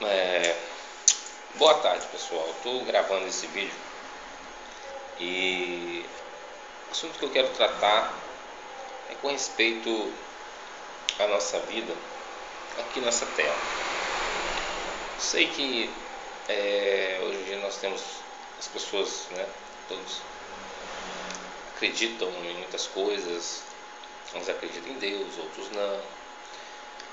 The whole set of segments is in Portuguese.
É, Boa tarde, pessoal. Estou gravando esse vídeo e o assunto que eu quero tratar é com respeito à nossa vida aqui nessa terra. Sei que hoje em dia nós temos as pessoas, né, todos acreditam em muitas coisas, uns acreditam em Deus, outros não.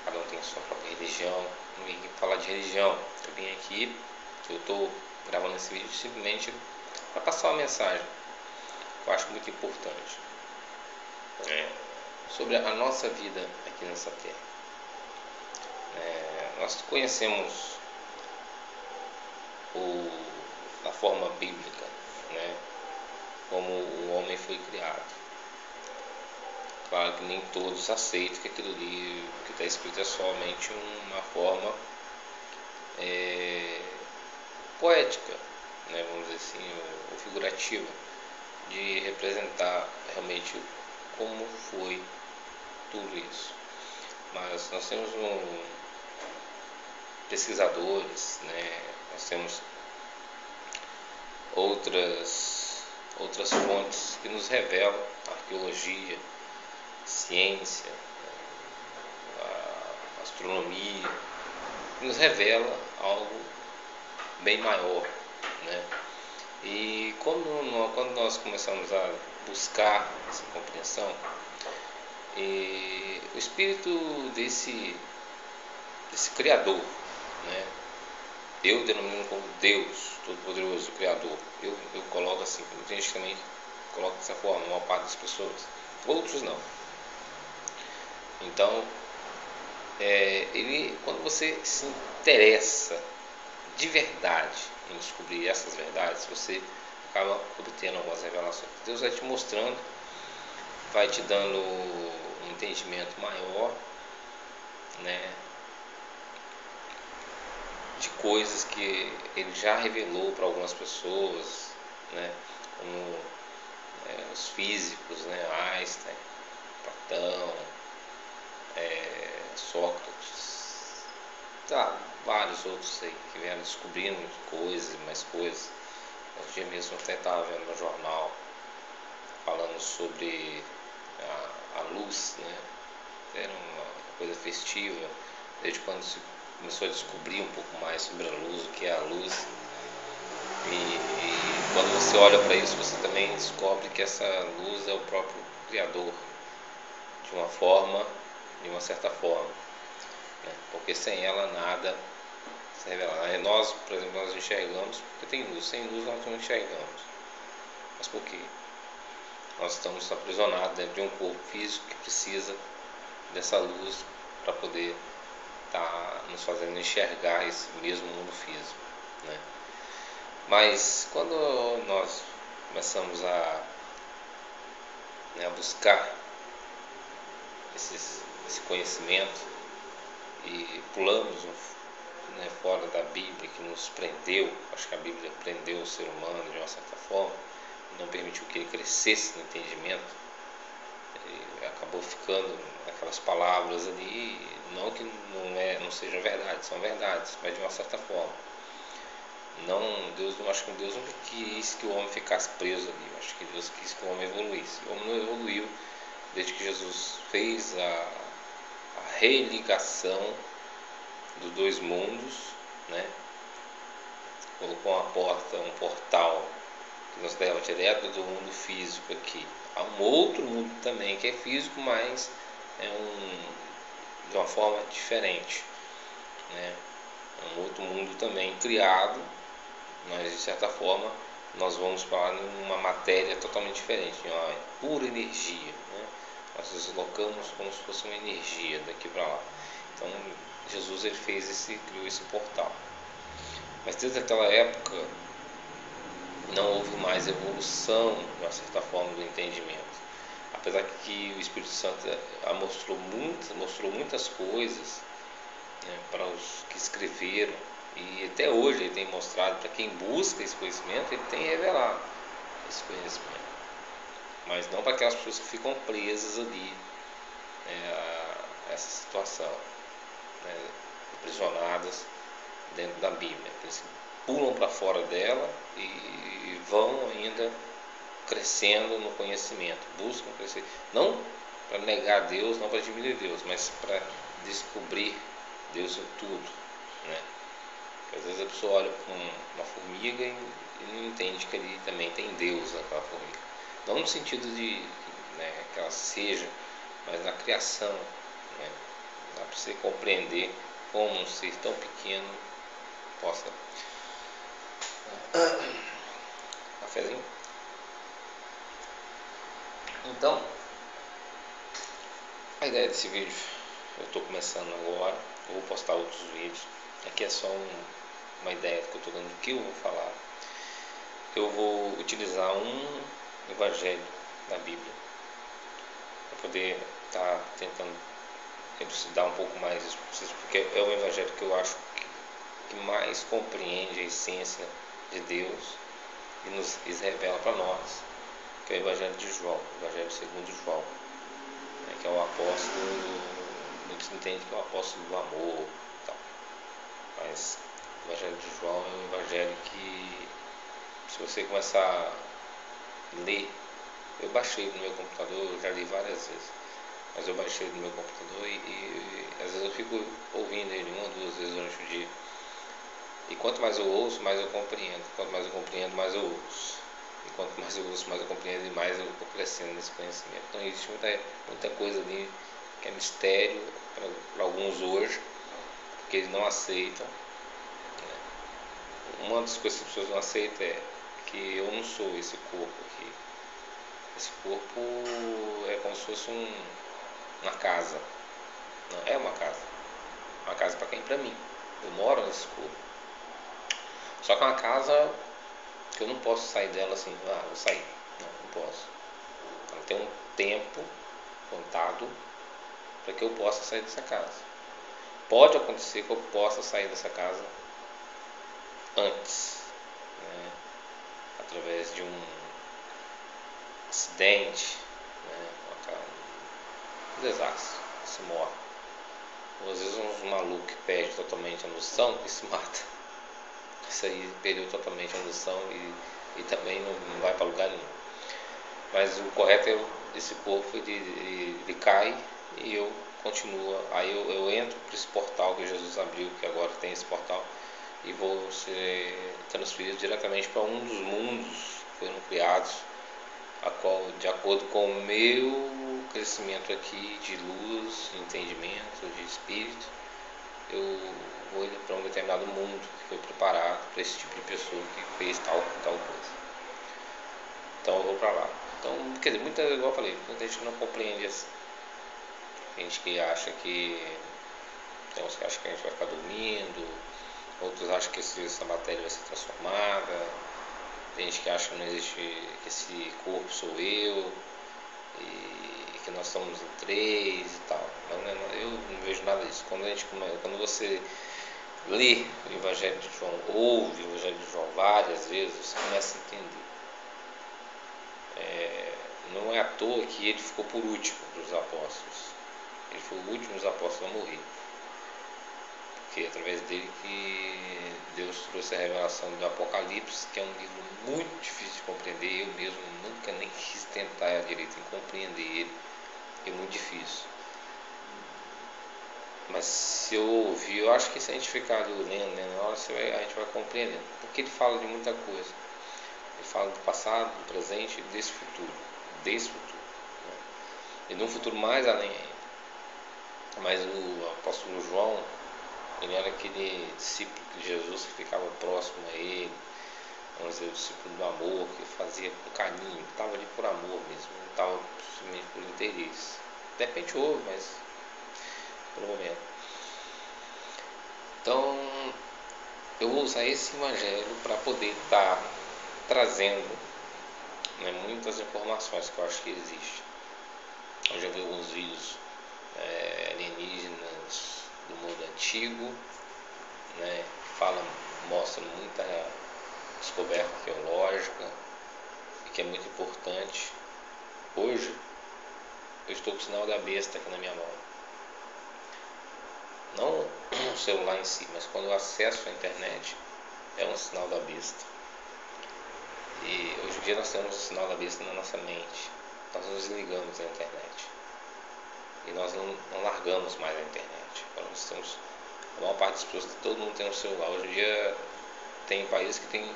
Cada um tem a sua própria religião. Não vim falar de religião. Eu vim aqui, eu estou gravando esse vídeo simplesmente para passar uma mensagem que eu acho muito importante sobre a nossa vida aqui nessa terra. Nós conhecemos a forma bíblica, né, como o homem foi criado. Claro que nem todos aceitam que aquilo ali que está escrito é somente uma forma poética, né, vamos dizer assim, ou figurativa, de representar realmente como foi tudo isso. Mas nós temos pesquisadores, né, nós temos outras fontes que nos revelam, arqueologia, ciência, a astronomia, que nos revela algo bem maior, né? E quando nós começamos a buscar essa compreensão, o espírito desse Criador, né? Eu denomino como Deus Todo-Poderoso, Criador. Eu coloco assim, tem gente que também coloca dessa forma, uma parte das pessoas, outros não. Então, quando você se interessa de verdade em descobrir essas verdades, você acaba obtendo algumas revelações. Deus vai te mostrando, vai te dando um entendimento maior, né, de coisas que Ele já revelou para algumas pessoas, né, como os físicos, né, Einstein, Platão, Sócrates, vários outros aí que vieram descobrindo coisas, mais coisas. Outro dia mesmo eu até estava vendo no jornal falando sobre a luz, né? Era uma coisa festiva, desde quando se começou a descobrir um pouco mais sobre a luz, o que é a luz. E quando você olha para isso, você também descobre que essa luz é o próprio Criador, de uma certa forma, né? Porque sem ela nada se revela. Nós, por exemplo, nós enxergamos porque tem luz. Sem luz nós não enxergamos. Mas por quê? Nós estamos aprisionados dentro de um corpo físico que precisa dessa luz para poder estar nos fazendo enxergar esse mesmo mundo físico, né? Mas quando nós começamos a buscar esse conhecimento e pulamos, né, fora da Bíblia, que nos prendeu, acho que a Bíblia prendeu o ser humano de uma certa forma, não permitiu que ele crescesse no entendimento, e acabou ficando aquelas palavras ali, não que não sejam verdades, são verdades, mas de uma certa forma. Acho que Deus nunca quis que o homem ficasse preso ali. Acho que Deus quis que o homem evoluísse. O homem não evoluiu desde que Jesus fez a religação dos dois mundos, né? Colocou um portal que nos leva direto do mundo físico aqui a um outro mundo também que é físico, mas de uma forma diferente, né? Um outro mundo também criado, mas de certa forma nós vamos para lá numa matéria totalmente diferente, uma pura energia, né? Nós deslocamos como se fosse uma energia daqui para lá. Então Jesus criou esse portal. Mas desde aquela época não houve mais evolução, de uma certa forma, do entendimento. Apesar que o Espírito Santo mostrou muitas coisas, né, para os que escreveram, e até hoje ele tem mostrado para quem busca esse conhecimento, ele tem revelado esse conhecimento, mas não para aquelas pessoas que ficam presas ali, a essa situação, né, aprisionadas dentro da Bíblia. Eles pulam para fora dela e vão ainda crescendo no conhecimento, buscam crescer, não para negar Deus, não para diminuir Deus, mas para descobrir Deus em tudo, né? Porque às vezes a pessoa olha para uma formiga e não entende que ali também tem Deus naquela formiga, não no sentido de, né, que ela seja, mas na criação, né? Dá para você compreender como um ser tão pequeno possa. Cafézinho? Então, a ideia desse vídeo, eu estou começando agora, eu vou postar outros vídeos. Aqui é só uma ideia que eu estou dando do que eu vou falar. Eu vou utilizar um evangelho da Bíblia para poder estar tentando elucidar um pouco mais isso para vocês, porque é o evangelho que eu acho que mais compreende a essência de Deus e nos revela para nós, que é o evangelho de João, o evangelho segundo João, né, que é o apóstolo, muitos entendem que é o apóstolo do amor e tal, mas o evangelho de João é um evangelho que, se você começar a ler, eu baixei no meu computador, eu já li várias vezes, mas eu baixei no meu computador e às vezes eu fico ouvindo ele 1 ou 2 vezes durante o dia. E quanto mais eu ouço, mais eu compreendo. Quanto mais eu compreendo, mais eu ouço. E quanto mais eu ouço, mais eu compreendo e mais eu estou crescendo nesse conhecimento. Então existe muita coisa ali que é mistério para alguns hoje, porque eles não aceitam. Uma das coisas que as pessoas não aceitam é que eu não sou esse corpo aqui. Esse corpo é como se fosse uma casa. Não, é uma casa. Uma casa para quem? Para mim. Eu moro nesse corpo. Só que é uma casa que eu não posso sair dela assim, vou sair. Não posso. Ela tem um tempo contado para que eu possa sair dessa casa. Pode acontecer que eu possa sair dessa casa antes, né? Através de um acidente, né? Um desastre, se morre. Ou às vezes uns malucos que perdem totalmente a noção e se mata. Isso aí perdeu totalmente a noção e também não vai para lugar nenhum. Mas o correto é esse corpo ele cai e eu continuo. Aí eu entro por esse portal que Jesus abriu, que agora tem esse portal, e vou ser transferido diretamente para um dos mundos que foram criados, a qual, de acordo com o meu crescimento aqui de luz, de entendimento, de espírito, eu vou para um determinado mundo que foi preparado para esse tipo de pessoa que fez tal coisa. Então eu vou para lá. Então, quer dizer, igual eu falei, muita gente não compreende assim. Tem gente que acha que, tem uns que acham que a gente vai ficar dormindo, outros acham que essa matéria vai ser transformada, tem gente que acha que não existe, que esse corpo sou eu, e que nós somos em 3 e tal. Eu não vejo nada disso. Quando você lê o Evangelho de João, ouve o Evangelho de João várias vezes, você começa a entender. Não é à toa que ele ficou por último dos apóstolos. Ele foi o último dos apóstolos a morrer. Porque é através dele que Deus trouxe a revelação do Apocalipse, que é um livro muito difícil de compreender. Eu mesmo nunca nem quis tentar direito em compreender ele. É muito difícil. Mas se eu ouvir, eu acho que se a gente ficar lendo, na hora a gente vai compreendendo. Porque ele fala de muita coisa. Ele fala do passado, do presente e desse futuro. Né? E de um futuro mais além ainda. Mas o apóstolo João, ele era aquele discípulo de Jesus que ficava próximo a ele, vamos dizer, o discípulo do amor, que fazia com carinho, estava ali por amor mesmo, não estava simplesmente por interesse. De repente houve, mas por um momento. Então, eu vou usar esse evangelho para poder estar trazendo, né, muitas informações que eu acho que existem. Eu já vi alguns vídeos alienígenas do mundo antigo, né, mostram muita descoberta arqueológica, que é muito importante. Hoje eu estou com o sinal da besta aqui na minha mão. não o celular em si, mas quando eu acesso a internet, é um sinal da besta. E hoje em dia nós temos o sinal da besta na nossa mente. Nós nos ligamos à internet. E nós não largamos mais a internet. Agora nós temos, a maior parte das pessoas, todo mundo tem um celular. Hoje em dia tem países que tem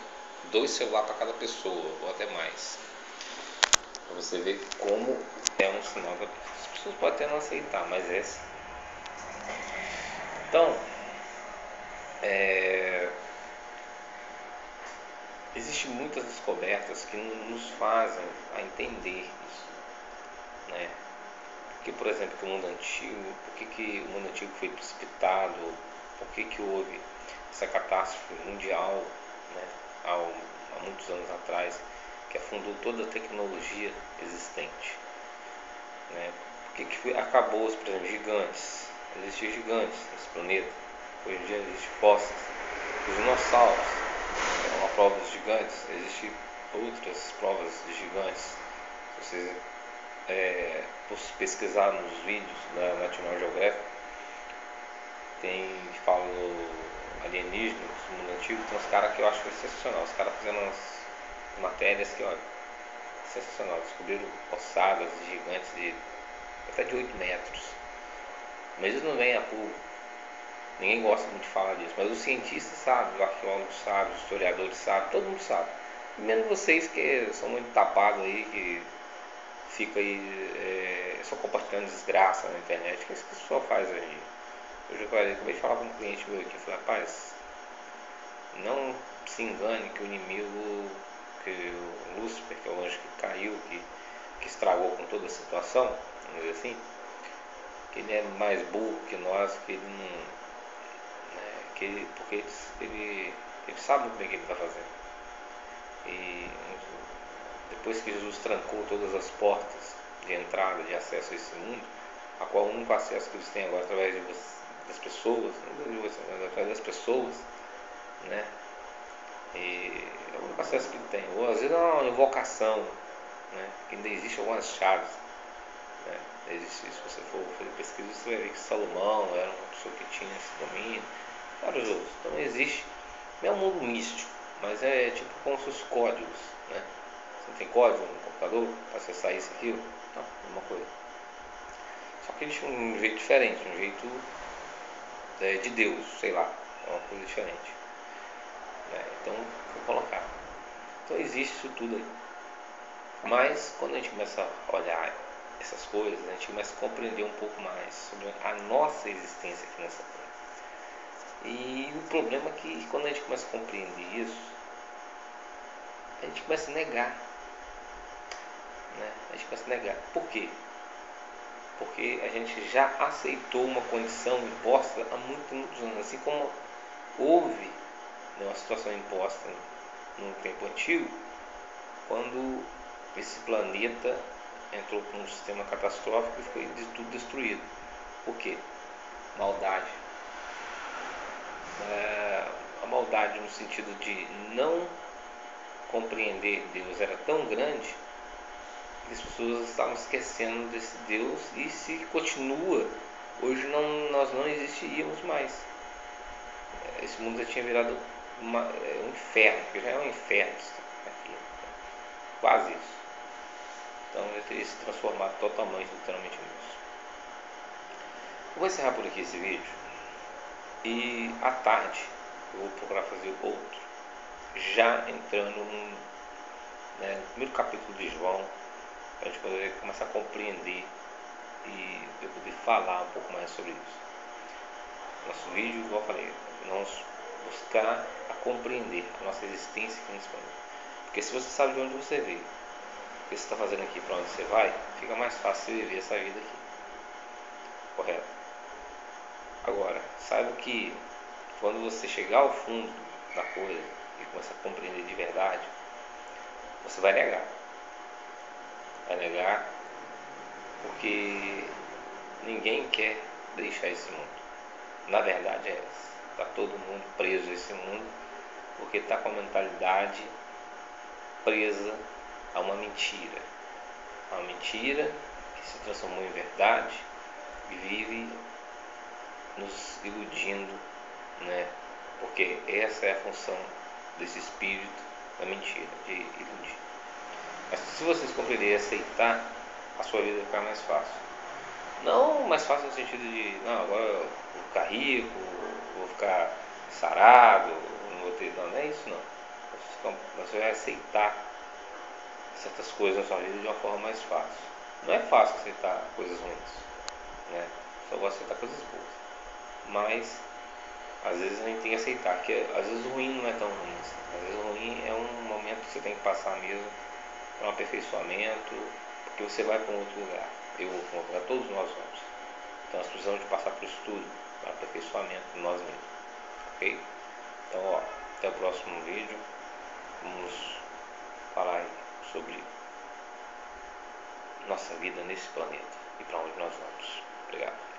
2 celulares para cada pessoa, ou até mais. Para você ver como é um sinal da besta. As pessoas podem até não aceitar, mas é assim. Então, existem muitas descobertas que nos fazem a entender isso, né? Porque, por exemplo, que o mundo antigo, por que o mundo antigo foi precipitado, por que houve essa catástrofe mundial, né, há muitos anos atrás, que afundou toda a tecnologia existente, né? Por que acabou, por exemplo, gigantes? Existiam gigantes nesse planeta, hoje em dia existem fósseis. Os dinossauros é uma prova dos gigantes, existem outras provas de gigantes. Se vocês pesquisar nos vídeos da National Geographic, tem que falam alienígenas do mundo antigo, tem uns caras que eu acho sensacional. Os caras fazendo umas matérias que, olha, sensacional. Descobriram ossadas de gigantes de até de 8 metros. Mas eles não vêm a público. Ninguém gosta muito de falar disso. Mas os cientistas sabem, os arqueólogos sabem, os historiadores sabem, todo mundo sabe. E menos vocês que são muito tapados aí, que fica aí só compartilhando desgraça na internet. O que esse pessoal faz aí? Eu acabei de falar com um cliente meu aqui, falei, rapaz, não se engane que o inimigo, que o Lúcifer, que é o anjo que caiu, que estragou com toda a situação, vamos dizer assim, que ele é mais burro que nós, que ele não, né, porque ele sabe muito bem o que ele está fazendo. E depois que Jesus trancou todas as portas de entrada, de acesso a esse mundo, a qual o único acesso que eles têm agora através das pessoas, através das pessoas, né? E é o único acesso que ele tem. Ou às vezes é uma invocação, né? Que ainda existe algumas chaves, né? Existe, se você for fazer pesquisa, você vai ver que Salomão era uma pessoa que tinha esse domínio, vários outros. Então existe, não é um mundo místico, mas é tipo como se fossem códigos, né? Você não tem código no computador para acessar isso aqui? Não, é uma coisa. Só que eles tinham um jeito diferente, um jeito de Deus, sei lá, é uma coisa diferente, né? Então, vou colocar. Então existe isso tudo aí. Mas quando a gente começa a olhar essas coisas, a gente começa a compreender um pouco mais sobre a nossa existência aqui nessa terra. E o problema é que quando a gente começa a compreender isso, a gente começa a negar, né? A gente começa a negar. Por quê? Porque a gente já aceitou uma condição imposta há muitos anos, assim como houve, né, uma situação imposta no tempo antigo, quando esse planeta entrou com um sistema catastrófico e foi tudo destruído. Por quê? Maldade. A maldade no sentido de não compreender Deus era tão grande que as pessoas estavam esquecendo desse Deus, e se continua, hoje nós não existiríamos mais. Esse mundo já tinha virado um inferno, que já é um inferno aqui, quase isso. Então ele teria se transformado totalmente, literalmente nisso. Eu vou encerrar por aqui esse vídeo, e à tarde eu vou procurar fazer outro, já entrando no primeiro capítulo de João, para a gente poder começar a compreender e eu poder falar um pouco mais sobre isso. Nosso vídeo, igual eu falei, nós buscar a compreender a nossa existência aqui nesse planeta. Porque se você sabe de onde você veio, o que você está fazendo aqui, para onde você vai, fica mais fácil viver essa vida aqui. Correto? Agora, saiba que quando você chegar ao fundo da coisa e começar a compreender de verdade, você vai negar. Vai negar porque ninguém quer deixar esse mundo. Na verdade é essa. Está todo mundo preso a esse mundo porque está com a mentalidade presa a uma mentira. Uma mentira que se transformou em verdade e vive nos iludindo, né? Porque essa é a função desse espírito da mentira, de iludir. Mas se vocês compreenderem e aceitar, a sua vida vai ficar mais fácil. Não mais fácil no sentido de, não, agora eu vou ficar rico, vou ficar sarado, não vou ter. Não, não é isso não. Você vai aceitar certas coisas na sua vida de uma forma mais fácil. Não é fácil aceitar coisas ruins, né? Só vou aceitar coisas boas. Mas às vezes a gente tem que aceitar que às vezes o ruim não é tão ruim assim. Às vezes o ruim é um momento que você tem que passar mesmo para um aperfeiçoamento, porque você vai para um outro lugar. Eu vou para um outro lugar, todos nós vamos. Então nós precisamos de passar por isso tudo, para aperfeiçoamento de nós mesmos. Ok? Então, ó, até o próximo vídeo. Vamos falar aí sobre nossa vida nesse planeta e para onde nós vamos. Obrigado.